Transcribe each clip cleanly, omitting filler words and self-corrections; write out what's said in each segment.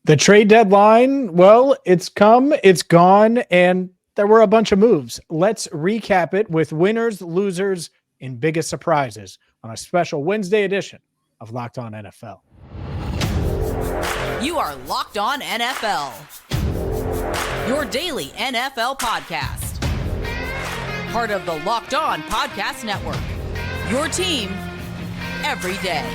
The trade deadline, well, it's come, it's gone, and there were a bunch of moves. Let's recap it with winners, losers, and biggest surprises on a special Wednesday edition of Locked On NFL. You are Locked On NFL, your daily NFL podcast. Part of the Locked On Podcast Network, your team every day.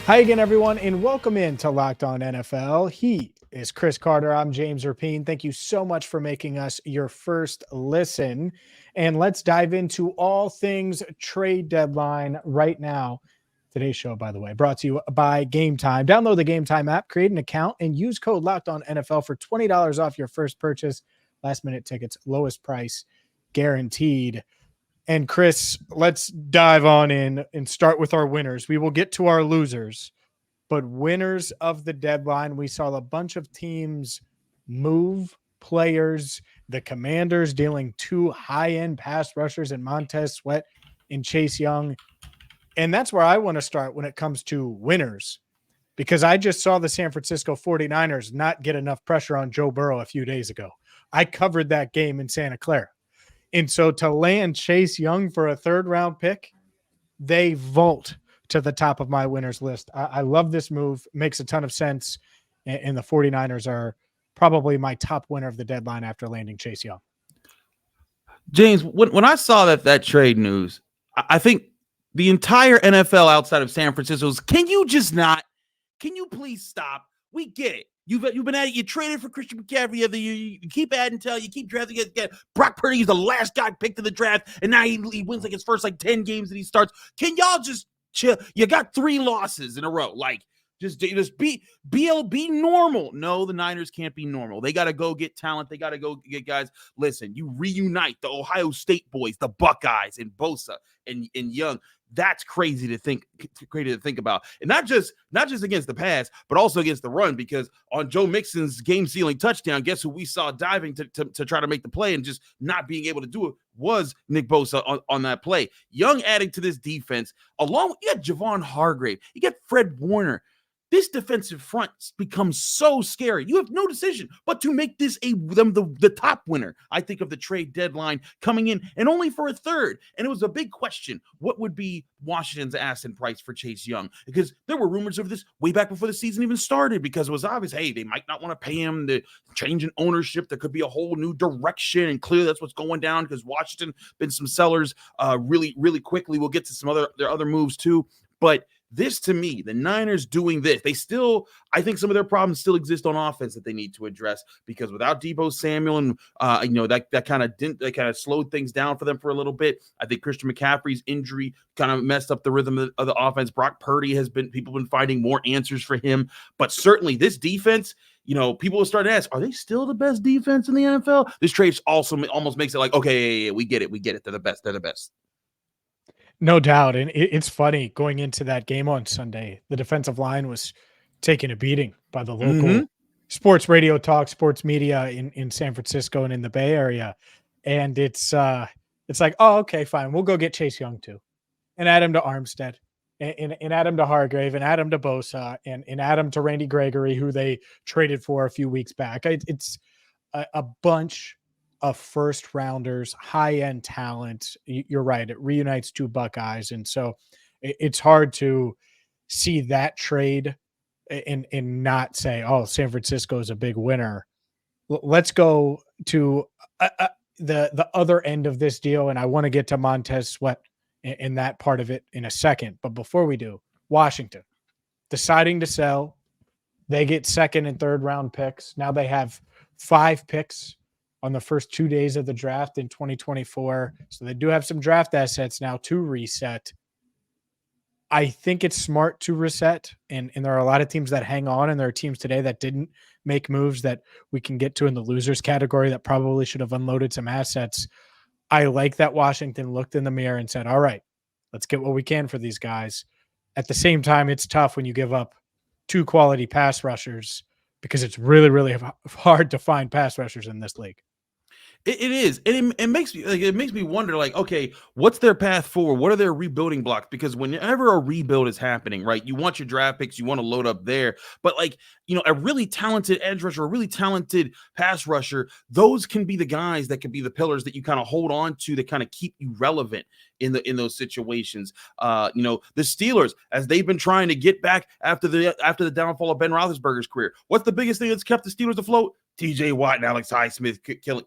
Hi again, everyone, and welcome in to Locked On NFL. He is Chris Carter. I'm James Rapine. Thank you so much for making us your first listen. And let's dive into all things trade deadline right now. Today's show, by the way, brought to you by Game Time. Download the Game Time app, create an account, and use code Locked On NFL for $20 off your first purchase. Last minute tickets, lowest price guaranteed. And Chris, let's dive on in and start with our winners. We will get to our losers, but winners of the deadline, we saw a bunch of teams move players. The Commanders dealing two high-end pass rushers in Montez Sweat and Chase Young. And that's where I want to start when it comes to winners, because I just saw the San Francisco 49ers not get enough pressure on Joe Burrow a few days ago. I covered that game in Santa Clara. And so to land Chase Young for a third-round pick, they vault to the top of my winners list. I love this move. Makes a ton of sense. And the 49ers are probably my top winner of the deadline after landing Chase Young. James, when I saw that trade news, I think the entire NFL outside of San Francisco was, can you please stop? We get it. You've been at it. You traded for Christian McCaffrey. You keep adding you keep drafting it. Brock Purdy is the last guy picked in the draft, and now he wins like his first 10 games that he starts. Can y'all just chill? You got 3 losses in a row. Just be normal. No, the Niners can't be normal. They got to go get talent. They got to go get guys. Listen, you reunite the Ohio State boys, the Buckeyes, and Bosa and Young. That's crazy to think about, and not just against the pass, but also against the run. Because on Joe Mixon's game-sealing touchdown, guess who we saw diving to try to make the play and just not being able to do it was Nick Bosa on that play. Young adding to this defense, along with you got Javon Hargrave, you got Fred Warner. This defensive front becomes so scary. You have no decision but to make this the top winner, I think, of the trade deadline, coming in and only for a third. And it was a big question. What would be Washington's asking price for Chase Young? Because there were rumors of this way back before the season even started, because it was obvious, hey, they might not want to pay him. The change in ownership, there could be a whole new direction. And clearly that's what's going down, because Washington been some sellers really, really quickly. We'll get to their other moves too. But this, to me, the Niners doing this, I think some of their problems still exist on offense that they need to address, because without Deebo Samuel and that kind of slowed things down for them for a little bit. I think Christian McCaffrey's injury kind of messed up the rhythm of the offense. Brock Purdy people been finding more answers for him, but certainly this defense, people will start to ask, are they still the best defense in the NFL? This trade also almost makes it like, okay, yeah, we get it. They're the best. No doubt. And it's funny, going into that game on Sunday, the defensive line was taking a beating by the local sports radio talk, sports media in San Francisco and in the Bay Area. And it's like, oh, okay, fine. We'll go get Chase Young too, and add him to Armstead, and add him to Hargrave, and add him to Bosa, and add him to Randy Gregory, who they traded for a few weeks back. It's a bunch of first rounders, high-end talent. You're right. It reunites 2 Buckeyes. And so it's hard to see that trade and not say, oh, San Francisco is a big winner. Let's go to the other end of this deal. And I want to get to Montez Sweat in that part of it in a second. But before we do, Washington deciding to sell. They get second and third round picks. Now they have 5 picks on the first 2 days of the draft in 2024. So they do have some draft assets now to reset. I think it's smart to reset, and there are a lot of teams that hang on, and there are teams today that didn't make moves that we can get to in the losers category that probably should have unloaded some assets. I like that Washington looked in the mirror and said, all right, let's get what we can for these guys. At the same time, it's tough when you give up 2 quality pass rushers, because it's really, really hard to find pass rushers in this league. It is, and it makes me like, it makes me wonder, like, okay, what's their path forward? What are their rebuilding blocks? Because whenever a rebuild is happening, right, you want your draft picks, you want to load up there, but like, a really talented edge rusher, a really talented pass rusher, those can be the guys that can be the pillars that you kind of hold on to, that kind of keep you relevant in those situations. The Steelers, as they've been trying to get back after the downfall of Ben Roethlisberger's career, what's the biggest thing that's kept the Steelers afloat? TJ Watt and Alex Highsmith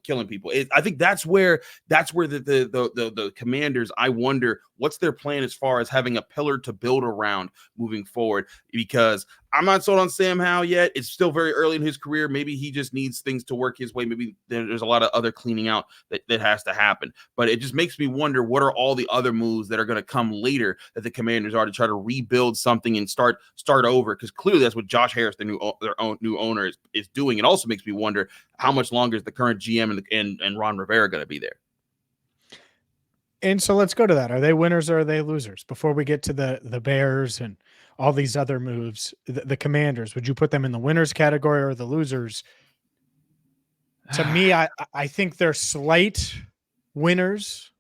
killing people. I think that's where the Commanders, I wonder what's their plan as far as having a pillar to build around moving forward, because I'm not sold on Sam Howell yet. It's still very early in his career. Maybe he just needs things to work his way. Maybe there's a lot of other cleaning out that has to happen. But it just makes me wonder, what are all the other moves that are going to come later that the Commanders are to try to rebuild something and start over? Because clearly that's what Josh Harris, their new owner, is doing. It also makes me wonder, how much longer is the current GM and Ron Rivera going to be there? And so let's go to that. Are they winners or are they losers? Before we get to the Bears and all these other moves, the Commanders, would you put them in the winners category or the losers? To me, I think they're slight winners,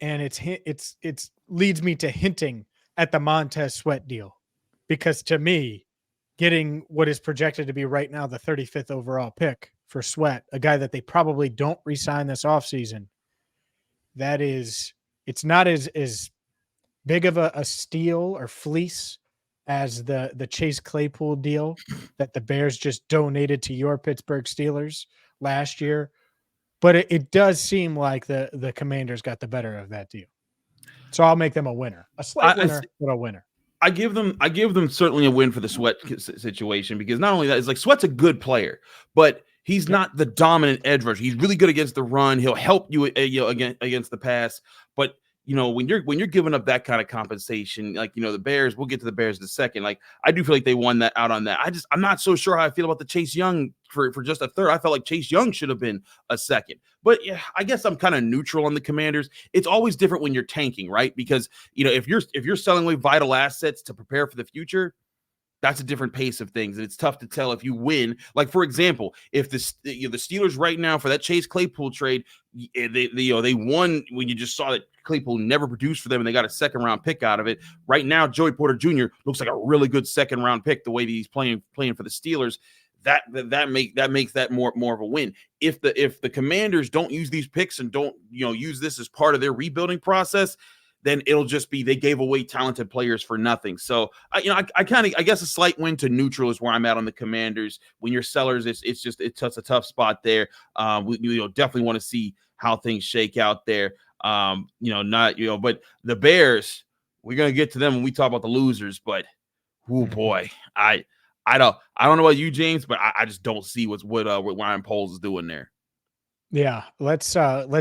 and it's leads me to hinting at the Montez Sweat deal, because to me, getting what is projected to be right now the 35th overall pick for Sweat, a guy that they probably don't re-sign this offseason, it's not as big of a steal or fleece as the Chase Claypool deal that the Bears just donated to your Pittsburgh Steelers last year. But it does seem like the Commanders got the better of that deal. So I'll make them a winner. A slight winner, but a winner. I give them certainly a win for the Sweat situation, because not only that, it's like Sweat's a good player, but he's not the dominant edge rusher. He's really good against the run. He'll help you, against the pass. But when you're giving up that kind of compensation, like, the Bears, we'll get to the Bears in a second. Like, I do feel like they won that out on that. I'm not so sure how I feel about the Chase Young for just a third. I felt like Chase Young should have been a second. But yeah, I guess I'm kind of neutral on the Commanders. It's always different when you're tanking, right? Because if you're selling away vital assets to prepare for the future, that's a different pace of things, and it's tough to tell if you win. Like, for example, if the Steelers right now, for that Chase Claypool trade, they won when you just saw that Claypool never produced for them, and they got a second round pick out of it. Right now, Joey Porter Jr. looks like a really good second round pick the way that he's playing for the Steelers. That makes that more of a win. If the Commanders don't use these picks and don't use this as part of their rebuilding process, then it'll just be they gave away talented players for nothing. So I guess a slight win to neutral is where I'm at on the Commanders. When you're sellers, it's a tough spot there. We definitely want to see how things shake out there. But the Bears, we're gonna get to them when we talk about the losers. But oh boy, I don't know about you, James, but I just don't see what Ryan Poles is doing there. Yeah, let's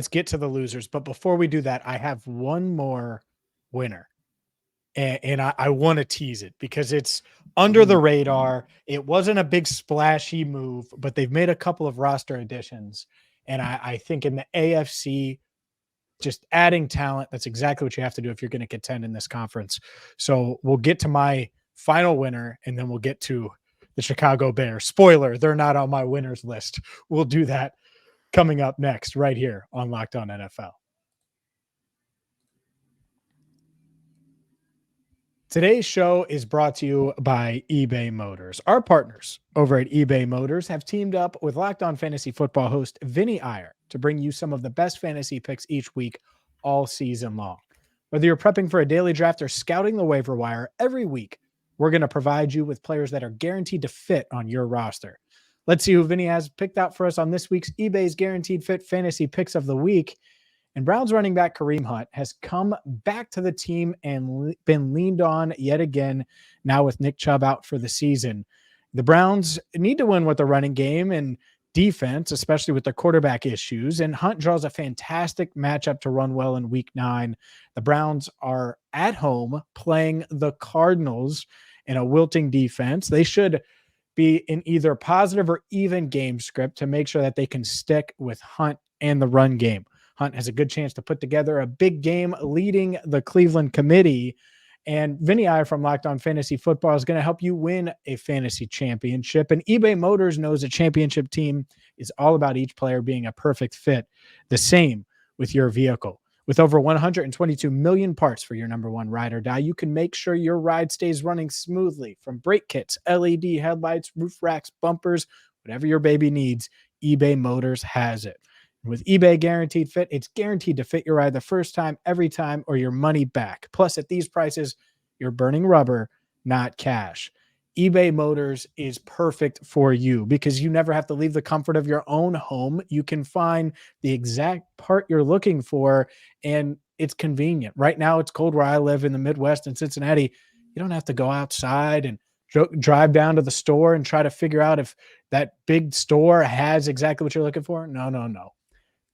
get to the losers. But before we do that, I have one more winner. And I want to tease it because it's under the radar. It wasn't a big splashy move, but they've made a couple of roster additions. And I think in the AFC, just adding talent, that's exactly what you have to do if you're going to contend in this conference. So we'll get to my final winner, and then we'll get to the Chicago Bears. Spoiler, they're not on my winners list. We'll do that coming up next, right here on Locked On NFL. Today's show is brought to you by eBay Motors. Our partners over at eBay Motors have teamed up with Locked On Fantasy Football host Vinny Iyer to bring you some of the best fantasy picks each week, all season long. Whether you're prepping for a daily draft or scouting the waiver wire, every week we're going to provide you with players that are guaranteed to fit on your roster. Let's see who Vinny has picked out for us on this week's eBay's Guaranteed Fit Fantasy Picks of the Week. And Browns running back Kareem Hunt has come back to the team and been leaned on yet again, now with Nick Chubb out for the season. The Browns need to win with the running game and defense, especially with their quarterback issues. And Hunt draws a fantastic matchup to run well in Week 9. The Browns are at home playing the Cardinals in a wilting defense. They should be in either positive or even game script to make sure that they can stick with Hunt and the run game. Hunt has a good chance to put together a big game leading the Cleveland Committee. And Vinny Iyer from Locked On Fantasy Football is going to help you win a fantasy championship. And eBay Motors knows a championship team is all about each player being a perfect fit. The same with your vehicle. With over 122 million parts for your number one ride or die, you can make sure your ride stays running smoothly. From brake kits, LED headlights, roof racks, bumpers, whatever your baby needs, eBay Motors has it. With eBay Guaranteed Fit, it's guaranteed to fit your ride the first time, every time, or your money back. Plus, at these prices, you're burning rubber, not cash. eBay Motors is perfect for you because you never have to leave the comfort of your own home. You can find the exact part you're looking for, and it's convenient. Right now, it's cold where I live in the Midwest in Cincinnati. You don't have to go outside and drive down to the store and try to figure out if that big store has exactly what you're looking for. No.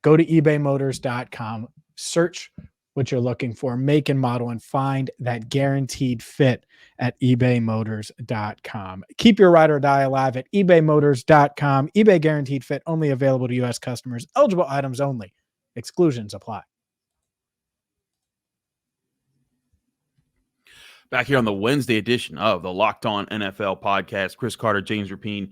Go to ebaymotors.com, search what you're looking for, make and model, and find that guaranteed fit at ebaymotors.com. Keep your ride or die alive at ebaymotors.com. eBay Guaranteed Fit only available to U.S. customers. Eligible items only. Exclusions apply. Back here on the Wednesday edition of the Locked On NFL podcast, Chris Carter, James Rapine,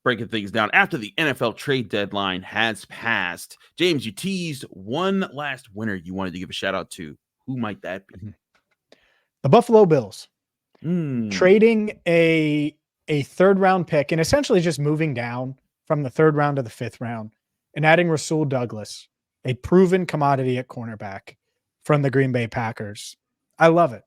breaking things down after the NFL trade deadline has passed. James, you teased one last winner you wanted to give a shout out to. Who might that be? The Buffalo Bills. Trading a third round pick and essentially just moving down from the third round to the fifth round and adding Rasul Douglas, a proven commodity at cornerback from the Green Bay Packers. I love it.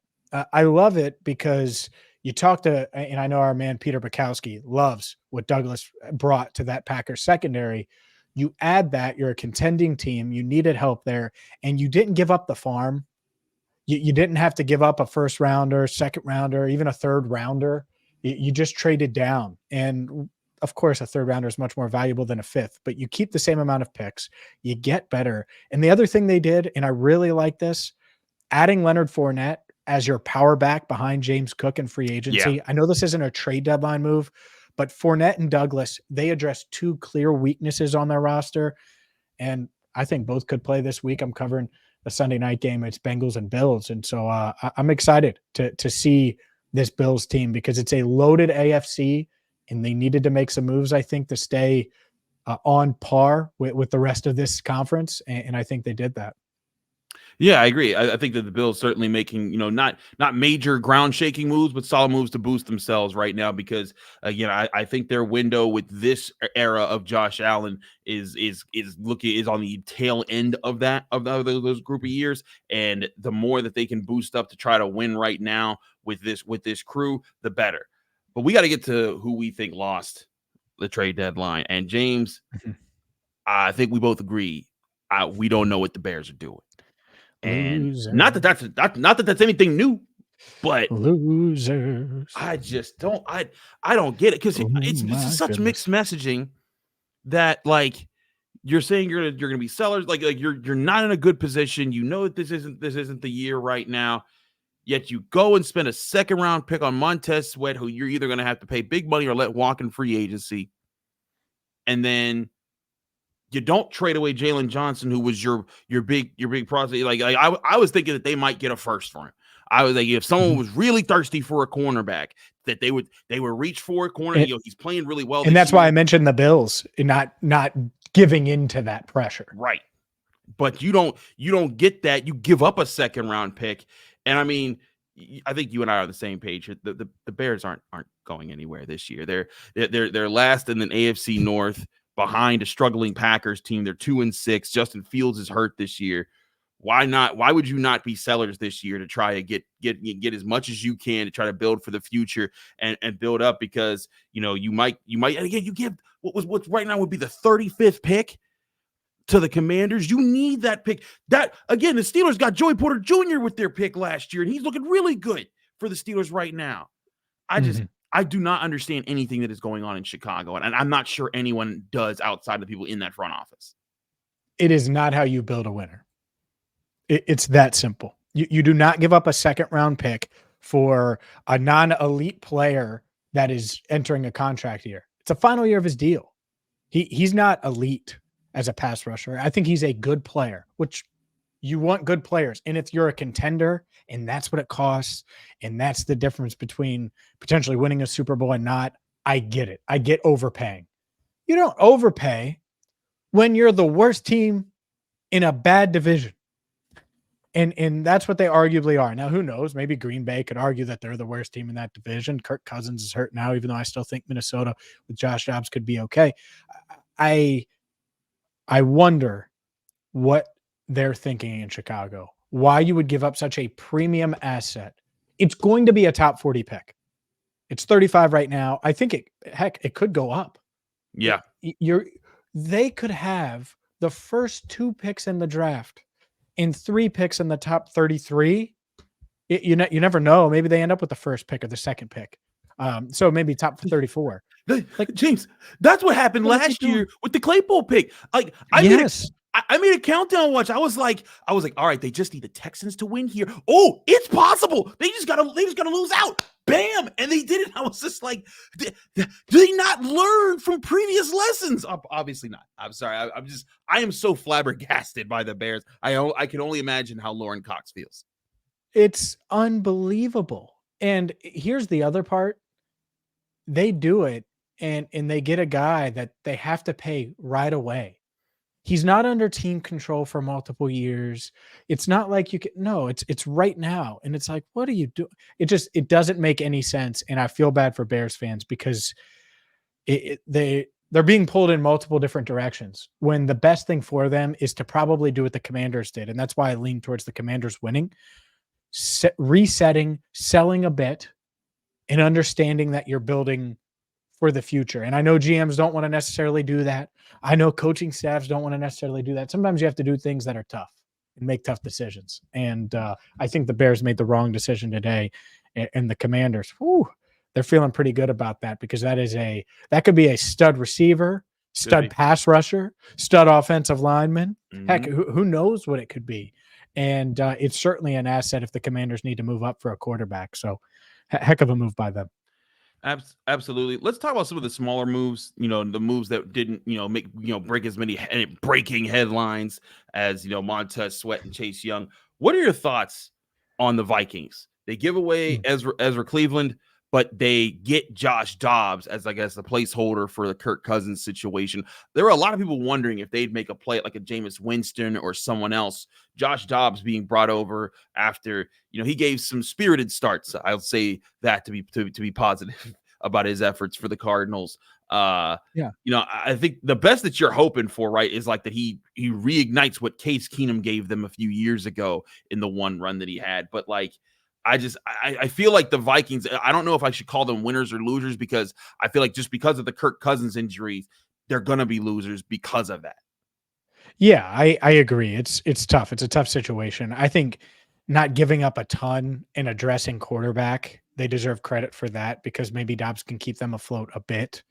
I love it because you talk to, and I know our man Peter Bukowski loves what Douglas brought to that Packers secondary. You add that, you're a contending team, you needed help there, and you didn't give up the farm. You didn't have to give up a first rounder, second rounder, even a third rounder. You just traded down. And of course, a third rounder is much more valuable than a fifth, but you keep the same amount of picks. You get better. And the other thing they did, and I really like this, adding Leonard Fournette as your power back behind James Cook in free agency. Yeah. I know this isn't a trade deadline move, but Fournette and Douglas, they address two clear weaknesses on their roster. And I think both could play this week. I'm covering the Sunday night game. It's Bengals and Bills. And so I'm excited to see this Bills team because it's a loaded AFC and they needed to make some moves, I think, to stay on par with the rest of this conference. And I think they did that. Yeah, I agree. I think that the Bills certainly making, not major ground shaking moves, but solid moves to boost themselves right now because, again, I think their window with this era of Josh Allen is on the tail end of those group of years. And the more that they can boost up to try to win right now with this crew, the better. But we got to get to who we think lost the trade deadline. And James, I think we both agree we don't know what the Bears are doing. And not that that's anything new, but losers. I just don't I don't get it because it's just such mixed messaging that like you're saying you're gonna be sellers, like you're not in a good position. You know that this isn't the year right now, yet you go and spend a second round pick on Montez Sweat, who you're either gonna have to pay big money or let walk in free agency, and then you don't trade away Jalen Johnson, who was your big prospect. Like I was thinking that they might get a first for him. I was like, if someone was really thirsty for a cornerback, that they would reach for a corner. He's playing really well, and that's why I mentioned the Bills, and not giving into that pressure. Right, but you don't get that. You give up a second round pick, and I mean, I think you and I are on the same page. The Bears aren't going anywhere this year. They're last in the AFC North, behind a struggling Packers team. They're 2-6. Justin Fields is hurt this year. Why not? Why would you not be sellers this year to try to get as much as you can to try to build for the future and build up? Because you might and again, you give what right now would be the 35th pick to the Commanders. You need that pick. That again, the Steelers got Joey Porter Jr. with their pick last year, and he's looking really good for the Steelers right now. I do not understand anything that is going on in Chicago, and I'm not sure anyone does outside the people in that front office. It is not how you build a winner. It's that simple. You do not give up a second round pick for a non-elite player that is entering a contract year. It's a final year of his deal. He's not elite as a pass rusher. I think he's a good player, which You want good players. And if you're a contender and that's what it costs, and that's the difference between potentially winning a Super Bowl and not, I get it. I get overpaying. You don't overpay when you're the worst team in a bad division. And that's what they arguably are. Now, who knows? Maybe Green Bay could argue that they're the worst team in that division. Kirk Cousins is hurt now, even though I still think Minnesota with Josh Dobbs could be okay. I wonder what they're thinking in Chicago. Why you would give up such a premium asset. It's going to be a top 40 pick. It's 35 right now. I think it could go up. Yeah. They could have the first 2 picks in the draft and 3 picks in the top 33. You never know. Maybe they end up with the first pick or the second pick. So maybe top 34. James, that's what happened last year with the Claypool pick. Like I made a countdown watch. I was like, all right, they just need the Texans to win here. Oh, it's possible. They just gotta lose out. Bam. And they did it. I was just like, do they not learn from previous lessons? Obviously not. I'm sorry. I am so flabbergasted by the Bears. I can only imagine how Lauren Cox feels. It's unbelievable. And here's the other part. They do it and they get a guy that they have to pay right away. He's not under team control for multiple years. It's not like it's right now. And it's like, what are you doing? It doesn't make any sense. And I feel bad for Bears fans because they're being pulled in multiple different directions when the best thing for them is to probably do what the Commanders did. And that's why I lean towards the Commanders winning, resetting, selling a bit, and understanding that you're building for the future. And I know GMs don't want to necessarily do that. I know coaching staffs don't want to necessarily do that. Sometimes you have to do things that are tough and make tough decisions. And I think the Bears made the wrong decision today. And the Commanders, they're feeling pretty good about that because that could be a stud receiver, stud pass rusher, stud offensive lineman. Mm-hmm. Heck, who knows what it could be. And it's certainly an asset if the Commanders need to move up for a quarterback. So heck of a move by them. Absolutely. Let's talk about some of the smaller moves, the moves that didn't, break as many breaking headlines as, Montez Sweat and Chase Young. What are your thoughts on the Vikings? They give away Ezra Cleveland, but they get Josh Dobbs as, I guess, the placeholder for the Kirk Cousins situation. There were a lot of people wondering if they'd make a play like a Jameis Winston or someone else. Josh Dobbs being brought over after, he gave some spirited starts. I'll say that to be positive about his efforts for the Cardinals. I think the best that you're hoping for, right, is like that he reignites what Case Keenum gave them a few years ago in the one run that he had. But like, I feel like the Vikings, I don't know if I should call them winners or losers because I feel like just because of the Kirk Cousins injuries, they're going to be losers because of that. Yeah, I agree. It's tough. It's a tough situation. I think not giving up a ton and addressing quarterback, they deserve credit for that because maybe Dobbs can keep them afloat a bit.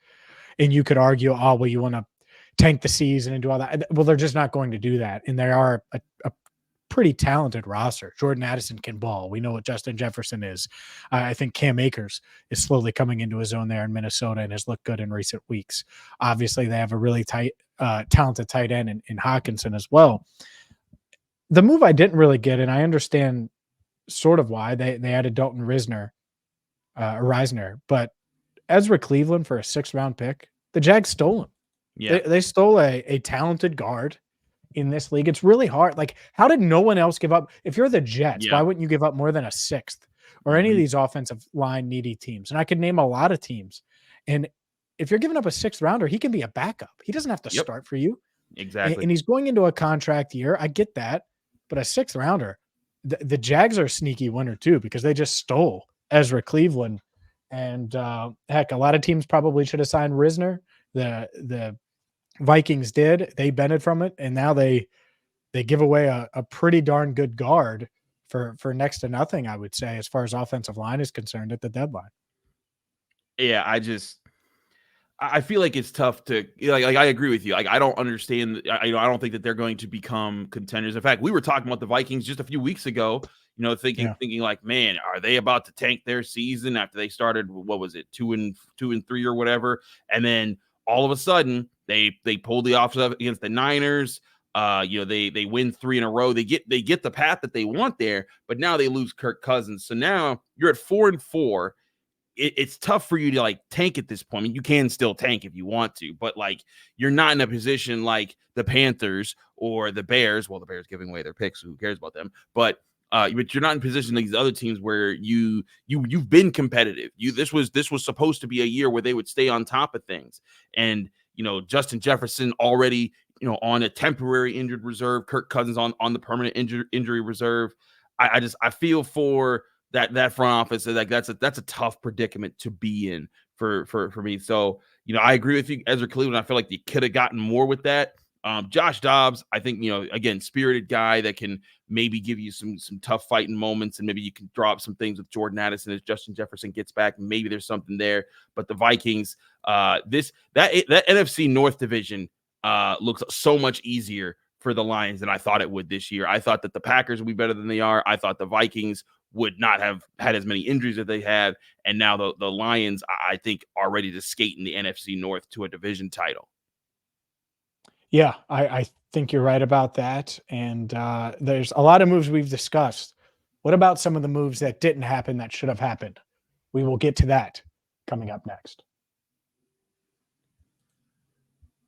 And you could argue, you want to tank the season and do all that. Well, they're just not going to do that. And they are a pretty talented roster. Jordan Addison can ball. We know what Justin Jefferson is. I think Cam Akers is slowly coming into his own there in Minnesota and has looked good in recent weeks. Obviously, they have a really talented tight end in Hawkinson as well. The move I didn't really get, and I understand sort of why they added Dalton Reisner, but Ezra Cleveland for a 6th-round pick, the Jags stole him. Yeah, they stole a talented guard in this league. It's really hard. Like, how did no one else give up? If you're the Jets, why wouldn't you give up more than a 6th or any of these offensive line needy teams? And I could name a lot of teams. And if you're giving up a 6th rounder, he can be a backup. He doesn't have to start for you. Exactly. And he's going into a contract year. I get that. But a 6th rounder, the Jags are a sneaky winner too, because they just stole Ezra Cleveland. And heck, a lot of teams probably should have signed Reisner. The Vikings did. They benefited from it, and now they give away a pretty darn good guard for next to nothing, I would say, as far as offensive line is concerned at the deadline. Yeah, I feel like it's tough to like I agree with you. Like, I don't understand. I don't think that they're going to become contenders. In fact, we were talking about the Vikings just a few weeks ago. Thinking like, man, are they about to tank their season after they started? What was it, 2-3 or whatever? And then all of a sudden, they pulled the offset against the Niners. They win 3 in a row. They get the path that they want there, but now they lose Kirk Cousins. So now you're at 4-4. It's tough for you to like tank at this point. I mean, you can still tank if you want to, but like you're not in a position like the Panthers or the Bears. Well, the Bears giving away their picks, so who cares about them? But you're not in position like these other teams where you've been competitive. This was supposed to be a year where they would stay on top of things. And Justin Jefferson already on a temporary injured reserve, Kirk Cousins on the permanent injury reserve. I feel for that front office. Like that's a tough predicament to be in for me. So I agree with you, Ezra Cleveland. I feel like you could have gotten more with that. Josh Dobbs, I think again, spirited guy that can maybe give you some tough fighting moments, and maybe you can draw up some things with Jordan Addison as Justin Jefferson gets back. Maybe there's something there. But the Vikings, that NFC North division looks so much easier for the Lions than I thought it would this year. I thought that the Packers would be better than they are. I thought the Vikings would not have had as many injuries as they have. And now the Lions, I think, are ready to skate in the NFC North to a division title. Yeah, I think you're right about that. And there's a lot of moves we've discussed. What about some of the moves that didn't happen that should have happened? We will get to that coming up next.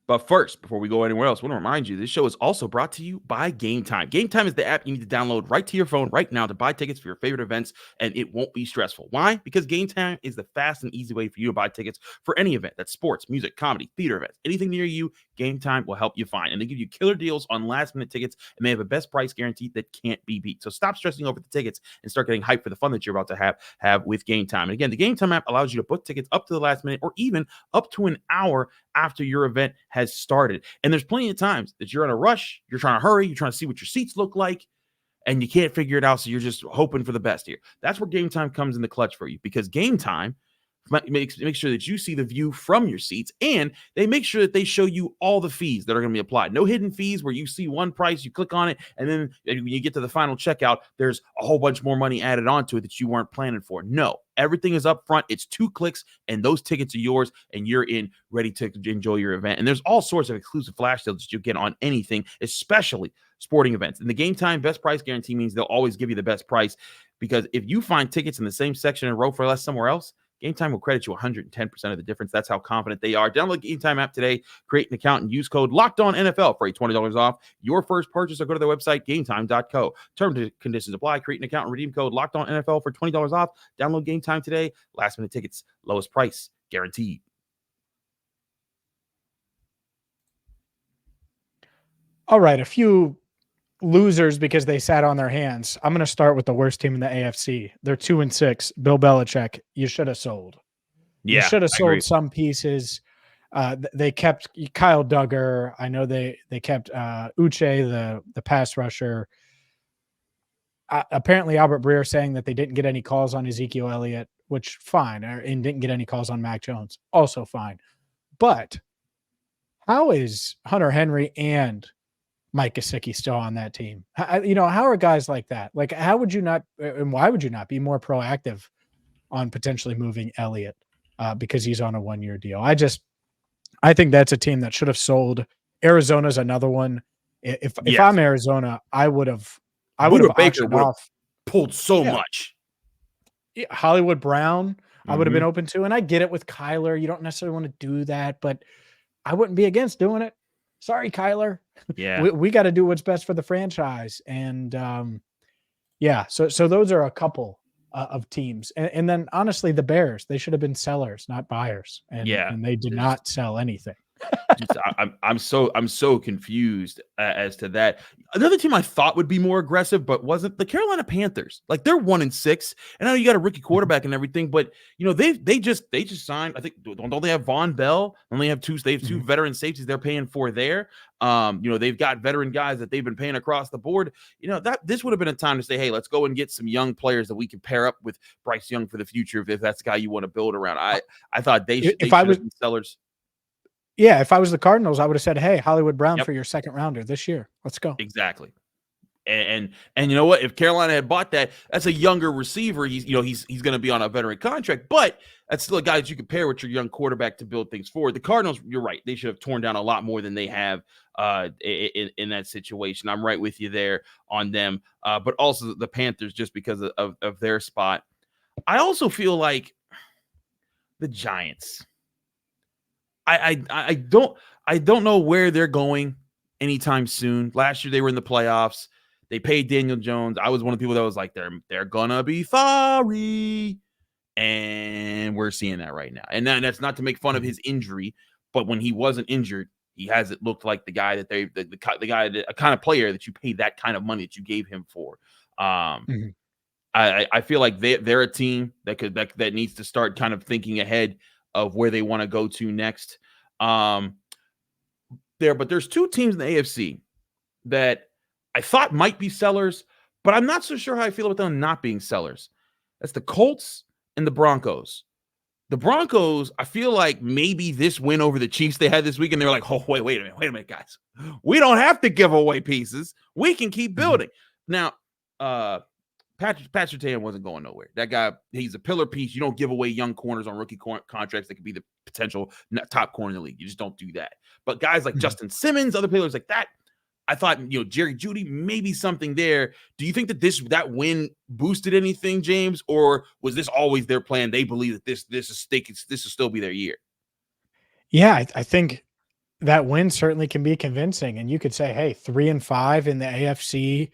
But first, before we go anywhere else, I want to remind you, this show is also brought to you by Game Time. Game Time is the app you need to download right to your phone right now to buy tickets for your favorite events, and it won't be stressful. Why? Because Game Time is the fast and easy way for you to buy tickets for any event. That's sports, music, comedy, theater events, anything near you. Game Time will help you find. And they give you killer deals on last-minute tickets, and they have a best price guarantee that can't be beat. So stop stressing over the tickets and start getting hyped for the fun that you're about to have with Game Time. And again, the Game Time app allows you to book tickets up to the last minute or even up to an hour after your event has started. And there's plenty of times that you're in a rush, you're trying to hurry, you're trying to see what your seats look like, and you can't figure it out, so you're just hoping for the best here. That's where Game Time comes in the clutch for you, because Game Time make sure that you see the view from your seats, and they make sure that they show you all the fees that are going to be applied. No hidden fees where you see one price, you click on it, and then when you get to the final checkout, there's a whole bunch more money added onto it that you weren't planning for. No, everything is up front. It's 2 clicks, and those tickets are yours, and you're in ready to enjoy your event. And there's all sorts of exclusive flash sales that you get on anything, especially sporting events. And the Game Time best price guarantee means they'll always give you the best price, because if you find tickets in the same section in a row for less somewhere else, Game Time will credit you 110% of the difference. That's how confident they are. Download the Game Time app today, create an account, and use code LOCKEDONNFL for a $20 off your first purchase, or go to their website, gametime.co. Terms and conditions apply. Create an account and redeem code LOCKEDONNFL for $20 off. Download Game Time today. Last minute tickets, lowest price guaranteed. All right, a few losers because they sat on their hands. I'm going to start with the worst team in the AFC. They're 2-6. Bill Belichick, you should have sold. Yeah, you should have sold some pieces. They kept Kyle Duggar. I know they kept Uche, the pass rusher. Apparently, Albert Breer saying that they didn't get any calls on Ezekiel Elliott, which fine, and didn't get any calls on Mac Jones, also fine. But how is Hunter Henry and Mike Gesicki still on that team? How are guys like that? Like, how would you not, and why would you not be more proactive on potentially moving Elliott because he's on a 1-year deal? I think that's a team that should have sold. Arizona's another one. If I'm Arizona, I would have auctioned off. Pulled so much. Yeah, Hollywood Brown, I would have been open to, and I get it with Kyler. You don't necessarily want to do that, but I wouldn't be against doing it. Sorry, Kyler. Yeah, we got to do what's best for the franchise. And so those are a couple of teams. And then honestly, the Bears, they should have been sellers, not buyers. And they did not sell anything. I'm so confused as to that. Another team I thought would be more aggressive, but wasn't, the Carolina Panthers. Like, they're 1-6, and I know you got a rookie quarterback and everything, but they just signed. I think, don't they have Von Bell? They have two veteran safeties they're paying for there. They've got veteran guys that they've been paying across the board. That this would have been a time to say, hey, let's go and get some young players that we can pair up with Bryce Young for the future if that's the guy you want to build around. I thought they should have been sellers. Yeah, if I was the Cardinals, I would have said, hey, Hollywood Brown for your second rounder this year. Let's go. Exactly. And you know what? If Carolina had bought that, that's a younger receiver. He's going to be on a veteran contract, but that's still a guy that you can pair with your young quarterback to build things forward. The Cardinals, you're right. They should have torn down a lot more than they have in that situation. I'm right with you there on them. But also the Panthers, just because of their spot. I also feel like the Giants. I don't know where they're going anytime soon. Last year they were in the playoffs. They paid Daniel Jones. I was one of the people that was like, they're gonna be sorry. And we're seeing that right now. And that's not to make fun of his injury, but when he wasn't injured, he hasn't looked like the guy that the guy that a kind of player that you paid that kind of money that you gave him for. I feel like they're a team that needs to start kind of thinking ahead of where they want to go to next. But there's two teams in the AFC that I thought might be sellers, but I'm not so sure how I feel about them not being sellers. That's the Colts and the Broncos. The Broncos, I feel like maybe this win over the Chiefs they had this week, and they were like, oh, wait a minute, guys. We don't have to give away pieces. We can keep building. Now, Patrick Surtain wasn't going nowhere. That guy, he's a pillar piece. You don't give away young corners on rookie contracts that could be the potential top corner in the league. You just don't do that. But guys like Justin Simmons, other players like that, I thought, Jerry Jeudy, maybe something there. Do you think that that win boosted anything, James, or was this always their plan? They believe that this will still be their year. Yeah, I think that win certainly can be convincing. And you could say, hey, 3-5 in the AFC.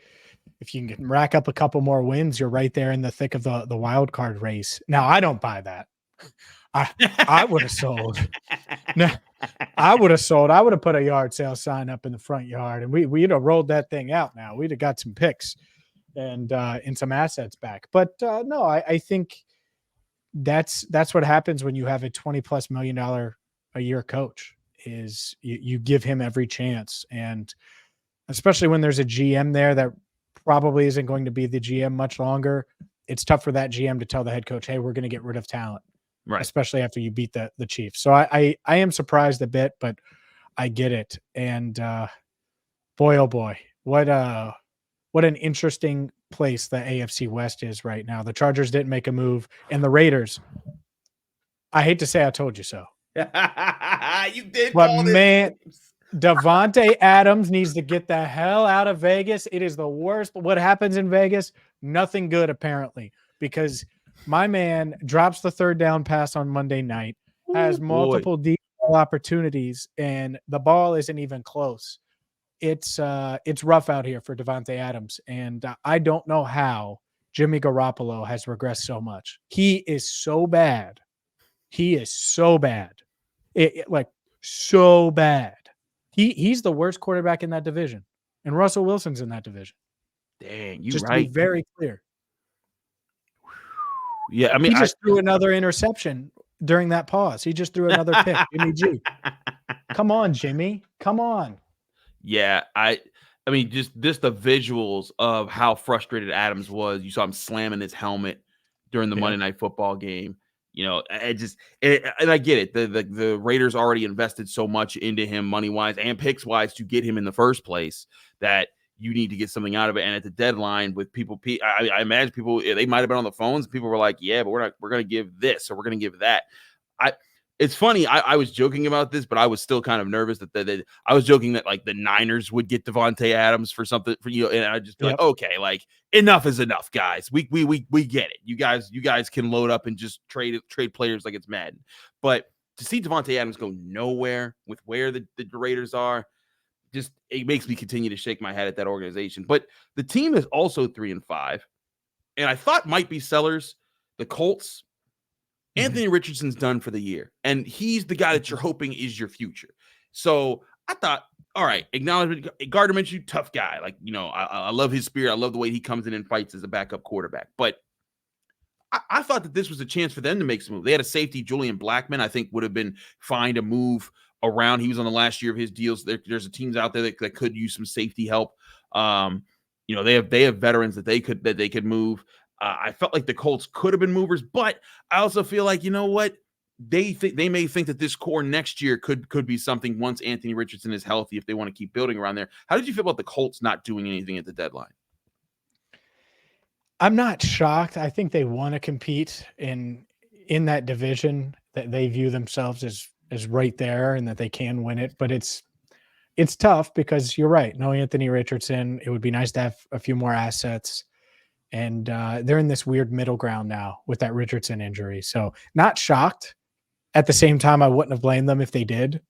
If you can rack up a couple more wins, you're right there in the thick of the wild card race. Now, I don't buy that. I would have sold. No, I would have sold. I would have put a yard sale sign up in the front yard, and we'd have rolled that thing out. Now we'd have got some picks and some assets back. But no, I think that's what happens when you have a $20+ million a year coach. Is you give him every chance, and especially when there's a GM there that probably isn't going to be the GM much longer. It's tough for that GM to tell the head coach, hey, we're going to get rid of talent. Right. Especially after you beat the Chiefs. So I am surprised a bit, but I get it. And boy, oh boy, what an interesting place the AFC West is right now. The Chargers didn't make a move, and the Raiders, I hate to say I told you so. You did. But man, Davante Adams needs to get the hell out of Vegas. It is the worst. What happens in Vegas? Nothing good, apparently, because my man drops the third down pass on Monday night, has multiple deep ball opportunities, and the ball isn't even close. It's rough out here for Davante Adams, and I don't know how Jimmy Garoppolo has regressed so much. He is so bad. He is so bad. So bad. He's the worst quarterback in that division, and Russell Wilson's in that division. Dang, you just right. To be very clear. Yeah, I mean, he just threw another interception during that pause. He just threw another pick. Jimmy G. Come on, Jimmy. Come on. Yeah, I mean, just the visuals of how frustrated Adams was. You saw him slamming his helmet during the Monday Night Football game. And I get it. The Raiders already invested so much into him money-wise and picks-wise to get him in the first place that you need to get something out of it. And at the deadline with people, I imagine people, they might have been on the phones. People were like, yeah, but we're going to give this or we're going to give that. It's funny. I was joking about this, but I was still kind of nervous that I was joking that like the Niners would get Davante Adams for something and I just be like, okay, like enough is enough, guys. We get it. You guys can load up and just trade players like it's Madden. But to see Davante Adams go nowhere with where the Raiders are, just it makes me continue to shake my head at that organization. But the team is also 3-5, and I thought might be sellers. The Colts. Anthony Richardson's done for the year, and he's the guy that you're hoping is your future. So I thought, all right, acknowledgement. Gardner Minshew, tough guy. Like, I love his spirit. I love the way he comes in and fights as a backup quarterback. But I thought that this was a chance for them to make some move. They had a safety, Julian Blackmon, I think would have been fine to move around. He was on the last year of his deals. There's teams out there that could use some safety help. They have veterans that they could move. I felt like the Colts could have been movers, but I also feel like, you know what? They may think that this core next year could be something once Anthony Richardson is healthy if they want to keep building around there. How did you feel about the Colts not doing anything at the deadline? I'm not shocked. I think they want to compete in that division, that they view themselves as right there and that they can win it. But it's tough because you're right. No Anthony Richardson. It would be nice to have a few more assets. And they're in this weird middle ground now with that Richardson injury. So not shocked. At the same time, I wouldn't have blamed them if they did.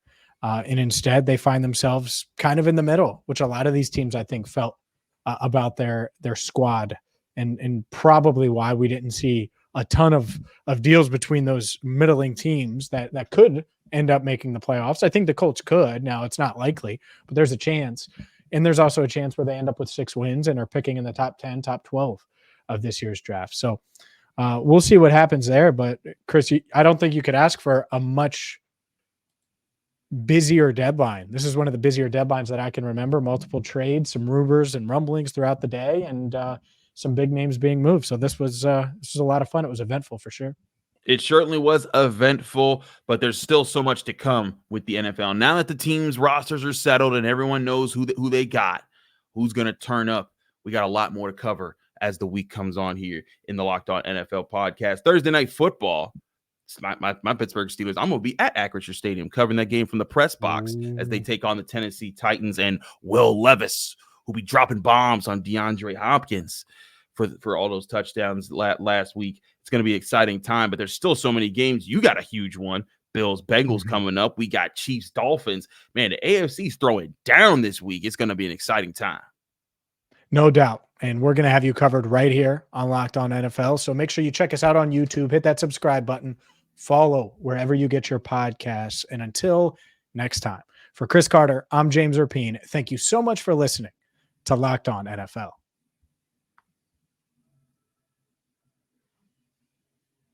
And instead, they find themselves kind of in the middle, which a lot of these teams, I think, felt about their squad, and probably why we didn't see a ton of deals between those middling teams that could end up making the playoffs. I think the Colts could. Now, it's not likely, but there's a chance. And there's also a chance where they end up with 6 wins and are picking in the top 10, top 12 of this year's draft. So we'll see what happens there. But, Chris, I don't think you could ask for a much busier deadline. This is one of the busier deadlines that I can remember. Multiple trades, some rumors and rumblings throughout the day, and some big names being moved. So this was a lot of fun. It was eventful for sure. It certainly was eventful, but there's still so much to come with the NFL. Now that the teams' rosters are settled and everyone knows who they got, who's going to turn up, we got a lot more to cover as the week comes on here in the Locked On NFL podcast. Thursday Night Football, my Pittsburgh Steelers, I'm going to be at Acrisure Stadium covering that game from the press box as they take on the Tennessee Titans and Will Levis, who'll be dropping bombs on DeAndre Hopkins for all those touchdowns last week. It's going to be an exciting time, but there's still so many games. You got a huge one. Bills, Bengals coming up. We got Chiefs, Dolphins. Man, the AFC's throwing down this week. It's going to be an exciting time. No doubt. And we're going to have you covered right here on Locked On NFL. So make sure you check us out on YouTube. Hit that subscribe button. Follow wherever you get your podcasts. And until next time, for Chris Carter, I'm James Rapien. Thank you so much for listening to Locked On NFL.